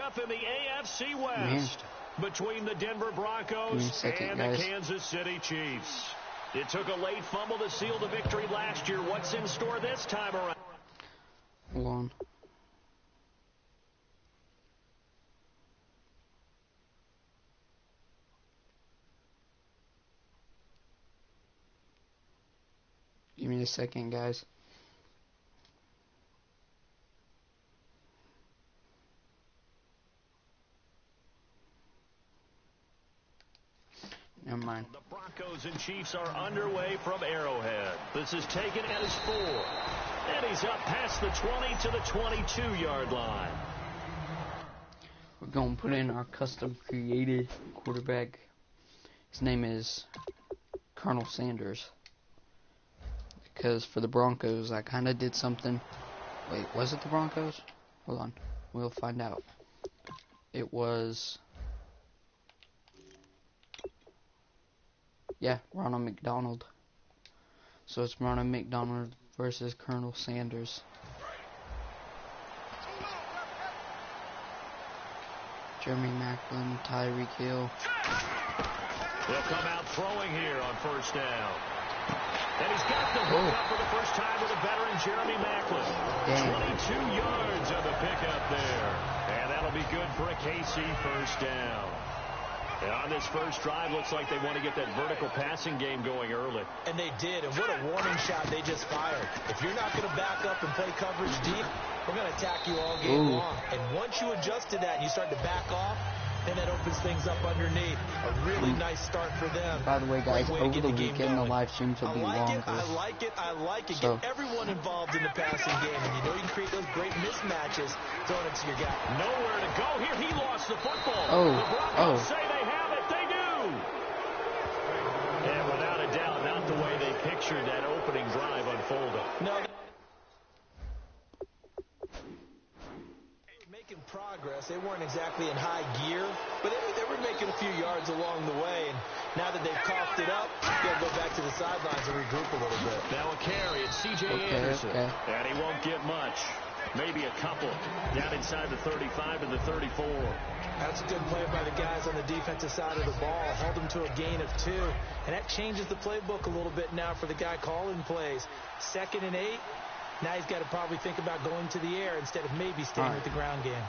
matchup in the AFC West between the Denver Broncos and the Kansas City Chiefs. It took a late fumble to seal the victory last year. What's in store this time around? Hold on. Give me a second, guys. Never mind. The Broncos and Chiefs are underway from Arrowhead. This is taken at his 4. And he's up past the 20 to the 22-yard line. We're going to put in our custom created quarterback. His name is Colonel Sanders. Because for the Broncos, I kind of did something. Wait, was it the Broncos? Hold on. We'll find out. It was... yeah, Ronald McDonald. So it's Ronald McDonald versus Colonel Sanders. Jeremy Maclin, Tyreek Hill. He'll come out throwing here on first down. And he's got the hook up for the first time with a veteran, Jeremy Maclin. 22 yards on the pickup there. And that'll be good for a KC first down. And on this first drive, looks like they want to get that vertical passing game going early. And they did, and what a warning shot they just fired. If you're not going to back up and play coverage deep, we're going to attack you all game long. And once you adjust to that and you start to back off, then that opens things up underneath. A really nice start for them. By the way, guys, over the weekend, the live streams will be longer. I like it. So, get everyone involved in the passing game. And you know you can create those great mismatches throwing it to your guy. Nowhere to go here. He lost the football. The Broncos say they have it. They do. And without a doubt, not the way they pictured that opening drive unfolding. No. Making progress. They weren't exactly in high gear, but they were making a few yards along the way. And now that they've coughed it up, they'll go back to the sidelines and regroup a little bit. Now a carry. It's C.J. Anderson. And he won't get much. Maybe a couple down inside the 35 and the 34. That's a good play by the guys on the defensive side of the ball. Held them to a gain of 2. And that changes the playbook a little bit now for the guy calling plays. 2nd and 8. Now he's got to probably think about going to the air instead of maybe staying with the ground game.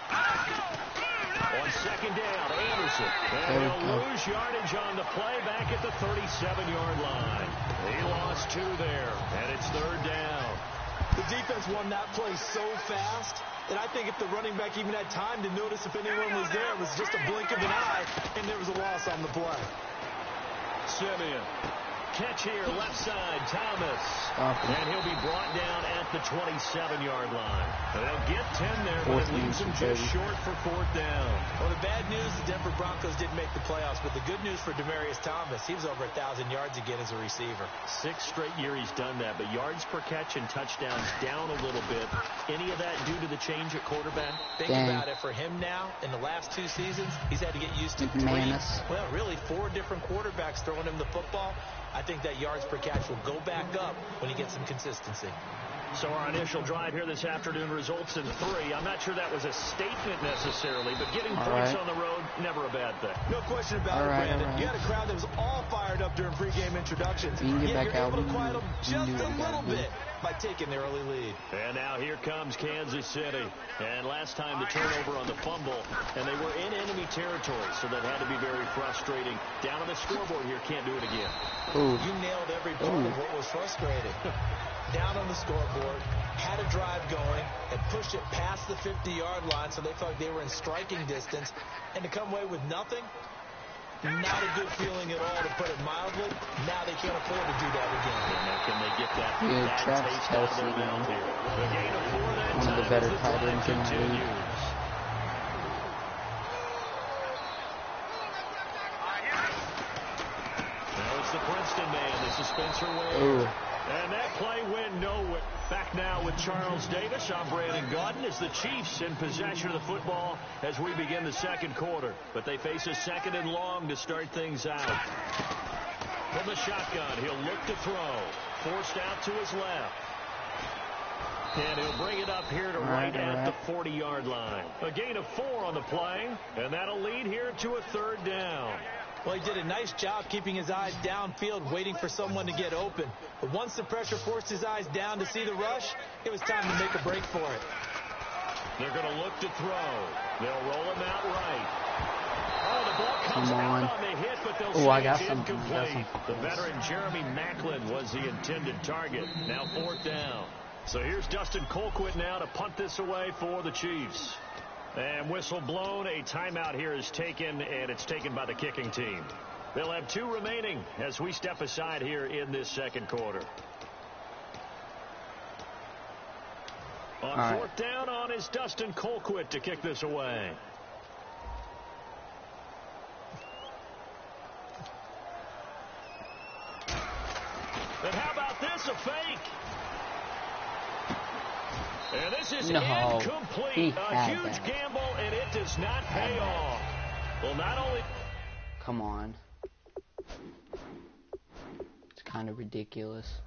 On 2nd down, Anderson. And he'll lose yardage on the play back at the 37-yard line. He lost 2 there, and it's 3rd down. The defense won that play so fast that I think if the running back even had time to notice if anyone was there, it was just a blink of an eye, and there was a loss on the play. Simeon. Catch here, left side, Thomas. And he'll be brought down at the 27-yard line. They'll get 10 there, but it leaves them just short for 4th down. Well, the bad news, the Denver Broncos didn't make the playoffs, but the good news for Demaryius Thomas, he was over 1,000 yards again as a receiver. 6th straight year he's done that, but yards per catch and touchdowns down a little bit. Any of that due to the change at quarterback? Think about it. For him now, in the last 2 seasons, he's had to get used to 4 different quarterbacks throwing him the football. I think that yards per catch will go back up when he gets some consistency. So our initial drive here this afternoon results in 3. I'm not sure that was a statement necessarily, but getting points on the road, never a bad thing. No question about it, Brandon. You had a crowd that was all fired up during pregame introductions. You're able to quiet them just a little bit by taking the early lead. And now here comes Kansas City. And last time the turnover on the fumble, and they were in enemy territory, so that had to be very frustrating. Down on the scoreboard here, can't do it again. You nailed every part of what was frustrating. Down on the scoreboard, had a drive going, and pushed it past the 50-yard line, so they felt like they were in striking distance. And to come away with nothing, not a good feeling at all, to put it mildly. Now they can't afford to do that again. And now can they get that bad taste out of their mouth here? The gain of 4 that one of the better tight ends in the league. Now it's the Princeton man. This is Spencer Ware. And that play went nowhere. Back now with Charles Davis. I'm Brandon Gaudin as the Chiefs in possession of the football as we begin the 2nd quarter. But they face a 2nd and long to start things out. From the shotgun, he'll look to throw. Forced out to his left. And he'll bring it up here to right at the 40-yard line. A gain of 4 on the play, and that'll lead here to a 3rd down. Well, he did a nice job keeping his eyes downfield, waiting for someone to get open. But once the pressure forced his eyes down to see the rush, it was time to make a break for it. They're going to look to throw. They'll roll him out right. Oh, the ball comes out on the hit, but they'll say it's incomplete. The veteran Jeremy Maclin was the intended target. Now 4th down. So here's Dustin Colquitt now to punt this away for the Chiefs. And whistle blown. A timeout here is taken, and it's taken by the kicking team. They'll have 2 remaining as we step aside here in this 2nd quarter. On 4th down on is Dustin Colquitt to kick this away. And how about this, a fake? And this is incomplete. A huge gamble, and it does not pay off. Well, not only... Come on. It's kind of ridiculous.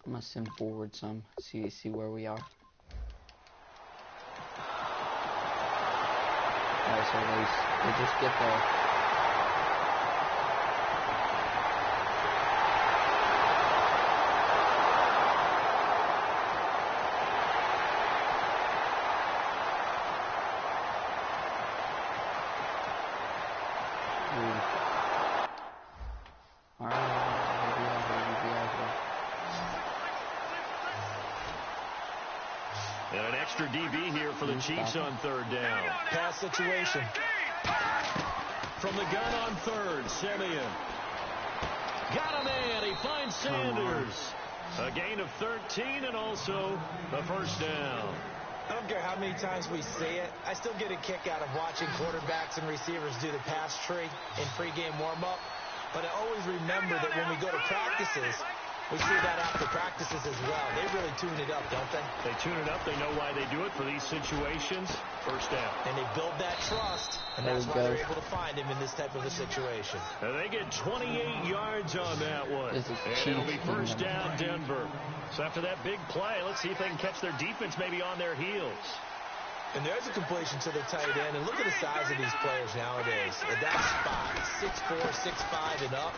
I'm going to send forward some. See where we are. Alright, so they just get there. And an extra DB here for the Chiefs on 3rd down. Pass situation. From the gun on 3rd, Simeon. Got a man. He finds Sanders. A gain of 13 and also a 1st down. I don't care how many times we say it. I still get a kick out of watching quarterbacks and receivers do the pass tree in pregame warm-up. But I always remember that when we go to practices, we see that after practices as well. They really tune it up, don't they? They tune it up. They know why they do it for these situations. 1st down. And they build that trust, and that's why they're able to find him in this type of a situation. And they get 28 yards on that one. And it'll be 1st down, Denver. So after that big play, let's see if they can catch their defense maybe on their heels. And there's a completion to the tight end. And look at the size of these players nowadays. At that spot, 6'4", 6'5", and up.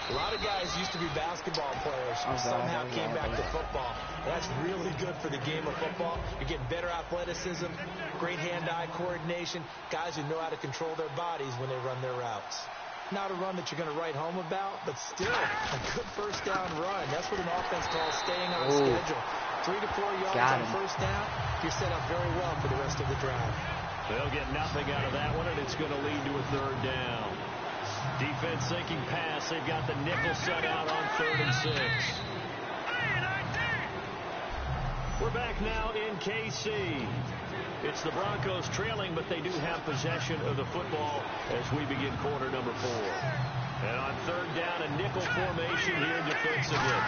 A lot of guys used to be basketball players who somehow came back to football. That's really good for the game of football. You're getting better athleticism, great hand-eye coordination, guys who know how to control their bodies when they run their routes. Not a run that you're going to write home about, but still a good 1st down run. That's what an offense calls staying on schedule. 3 to 4 yards on 1st down, you're set up very well for the rest of the drive. They'll get nothing out of that one, and it's going to lead to a 3rd down. Defense sinking pass. They've got the nickel set out on 3rd and 6. We're back now in KC. It's the Broncos trailing, but they do have possession of the football as we begin quarter number 4. And on 3rd down, a nickel formation here defensively.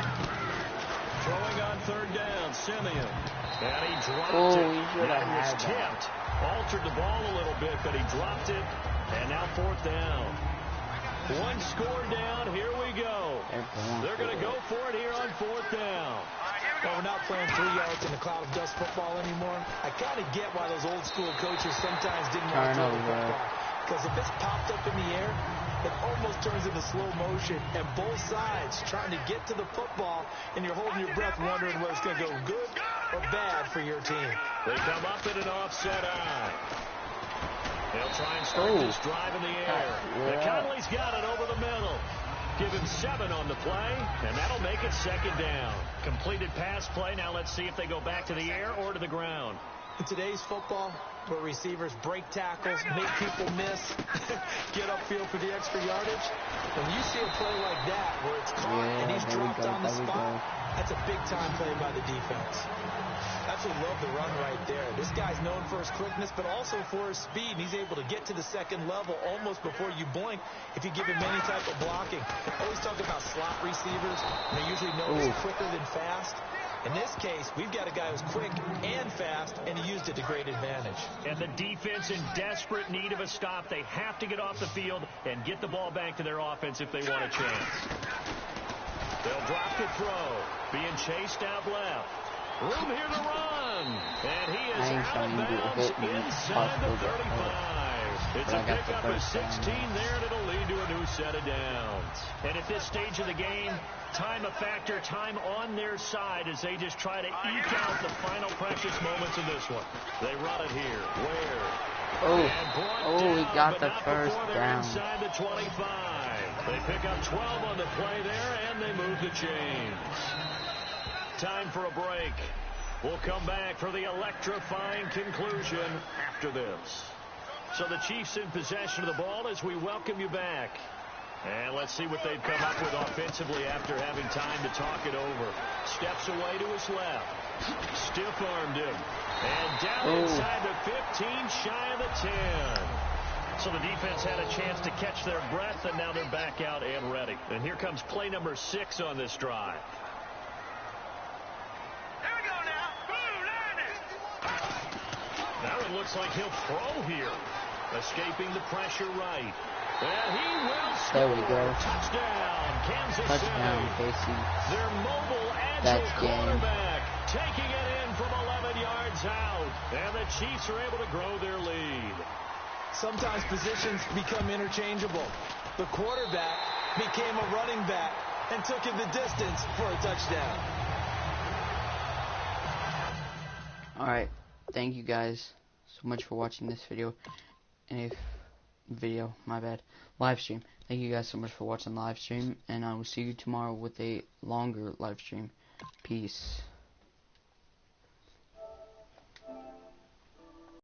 Throwing on 3rd down, Simeon. And he dropped it. That was tipped. Altered the ball a little bit, but he dropped it. And now 4th down. 1 score down. Here we go. They're going to go for it here on 4th down. Well, we're not playing 3 yards in the cloud of dust football anymore. I kind of get why those old school coaches sometimes didn't want to throw the football. Because if it's popped up in the air, it almost turns into slow motion. And both sides trying to get to the football, and you're holding your breath wondering whether it's going to go good or bad for your team. They come up in an offset eye. They'll try and start this drive in the air. Conley's got it over the middle. Give him 7 on the play, and that'll make it 2nd down. Completed pass play. Now let's see if they go back to the air or to the ground. In today's football, where receivers break tackles, make people miss, get upfield for the extra yardage, when you see a play like that where it's caught and he's dropped on the spot, that's a big-time play by the defense. Absolutely love the run right there. This guy's known for his quickness, but also for his speed. He's able to get to the 2nd level almost before you blink if you give him any type of blocking. I always talk about slot receivers, and they're usually known as quicker than fast. In this case, we've got a guy who's quick and fast, and he used it to great advantage. And the defense in desperate need of a stop. They have to get off the field and get the ball back to their offense if they want a chance. They'll drop the throw. Being chased out left. Room here to run. And he is I ain't out of trying to do a bounds hit and inside the possibly get 35. hurt. It's But a I got the pickup of first 16 down. there, and it'll lead to a new set of downs. And at this stage of the game, time a factor, time on their side as they just try to eke out the final precious moments of this one. They run it here. Where? Oh, he got the first down. Inside the 25. They pick up 12 on the play there, and they move the chains. Time for a break. We'll come back for the electrifying conclusion after this. So the Chiefs in possession of the ball as we welcome you back. And let's see what they've come up with offensively after having time to talk it over. Steps away to his left. Stiff-armed him. And down inside the 15, shy of the 10. So the defense had a chance to catch their breath, and now they're back out and ready. And here comes play number 6 on this drive. There we go now. Boom, Now it looks like he'll throw here. Escaping the pressure right. And he will score. There we go. Touchdown, Kansas Touchdown, City. KC. Their mobile, agile That's game. quarterback taking it in from 11 yards out. And the Chiefs are able to grow their lead. Sometimes positions become interchangeable. The quarterback became a running back and took it the distance for a touchdown. Alright, thank you guys so much for watching this video. And live stream. Thank you guys so much for watching the live stream, and I will see you tomorrow with a longer live stream. Peace.